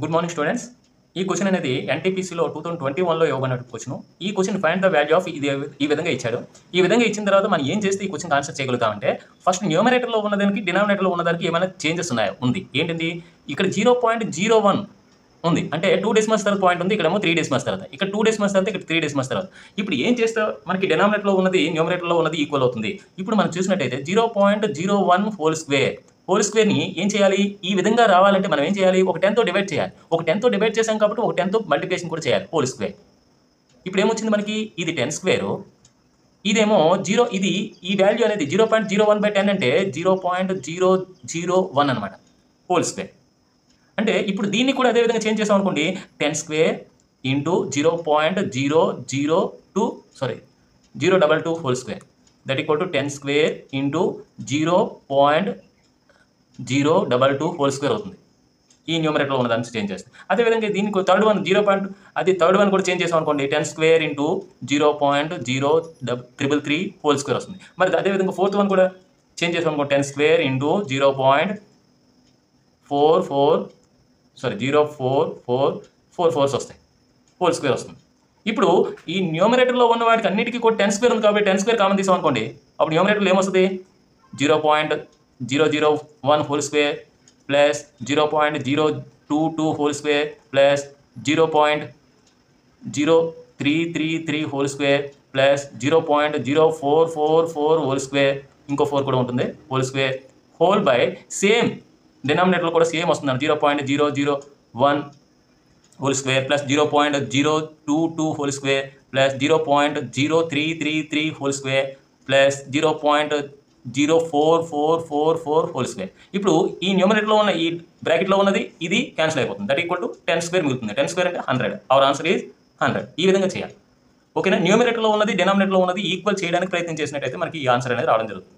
Good morning students. ఈ question అనేది ఎన్టీపీసీలో 2021లో ఇవ్వబడిన క్వశ్చన్. ఈ question find the value of ఇది ఈ విధంగా ఇచ్చాడు. ఈ విధంగా ఇచ్చిన తర్వాత మనం ఏం చేస్తే ఈ క్వశ్చన్ ఆన్సర్ చేయగలుగుతామంటే ఫస్ట్ న్యూమరేటర్లో ఉన్నదానికి డినామినేటర్లో ఉన్నదానికి ఏమైనా చేంజెస్ ఉన్నాయా? ఉంది. ఏంటిది? ఇక్కడ 0.01 ఉంది. అంటే 2 డెసిమల్స్ తర్వాత పాయింట్ ఉంది. ఇక్కడేమో 3 డెసిమల్స్ తర్వాత. ఇక్కడ 2 డెసిమల్స్ తర్వాత ఇక్కడ 3 డెసిమల్స్ తర్వాత. ఇప్పుడు ఏం చేస్తే మనకి డినామినేటర్లో ఉన్నది న్యూమరేటర్లో ఉన్నది ఈక్వల్ అవుతుంది. ఇప్పుడు మనం చూసినట్టయితే 0.01 హోల్ స్క్వేర్ని ఏం చేయాలి? ఈ విధంగా రావాలంటే మనం ఏం చేయాలి? ఒక 10తో డివైడ్ చేయాలి. ఒక 10తో డివైడ్ చేసాం కాబట్టి ఒక 10తో మల్టిప్లికేషన్ కూడా చేయాలి. Whole square. ఇప్పుడు ఏమొచ్చింది మనకి? ఇది 10 స్క్వేర్, ఇదేమో 0. ఇది ఈ వాల్యూ అనేది 0.01/10 అంటే 0.001 అనమాట హోల్ స్క్వేర్. అంటే ఇప్పుడు దీన్ని కూడా అదే విధంగా చేంజ్ చేసాం అనుకోండి. 10 square into 0.022 whole square that equal to 10 square into 0.022 whole square అవుతుంది. ఈ న్యూమరేటర్లో ఉన్న దాన్ని చేంజ్ చేస్తే అదేవిధంగా దీనికి థర్డ్ వన్ థర్డ్ వన్ కూడా చేంజ్ చేసాం అనుకోండి. 10 స్క్వేర్ ఇంటూ 0.0333 హోల్ స్క్వేర్ వస్తుంది. మరి అదేవిధంగా ఫోర్త్ వన్ కూడా చేంజ్ చేసాం అనుకోండి. 10 స్క్వేర్ ఇంటూ 0.44 వస్తాయి. హోల్ స్క్వేర్ వస్తుంది. ఇప్పుడు ఈ న్యూమరేటర్లో ఉన్న వాటికి అన్నిటికీ కూడా 10 స్క్వేర్ ఉంది కాబట్టి 10 స్క్వేర్ కామన్ తీసాం అనుకోండి. అప్పుడు న్యూమరేటర్లో ఏమొస్తుంది? 0.001 whole square plus 0.022 whole square plus 0.0333 whole square plus 0.0444 whole square, ఇంకో 4 కూడా ఉంటుంది whole square whole by same డినామినేటర్లో కూడా సేమ్ వస్తుంది. 0.001 whole square plus 0.022 whole square plus 0.0333 whole square plus 0.04444 whole square. ఇప్పుడు ఈ న్యూమరేటర్లో ఉన్న ఈ బ్రాకెట్లో ఉన్నది ఇది క్యాన్సిల్ అయిపోతుంది. దట్ ఈక్వల్ టు 10 స్క్వేర్ మిగులుతుంది. 10 స్క్వేర్ అంటే 100. Our answer is 100. ఈ విధంగా చేయాలి. ఓకేనా? న్యూమరేటర్లో ఉన్నది డినామినేటర్లో ఉన్నది ఈక్వల్ చేయడానికి ప్రయత్నం చేసినట్టయితే మనకి ఈ ఆన్సర్ అనేది రావడం జరుగుతుంది.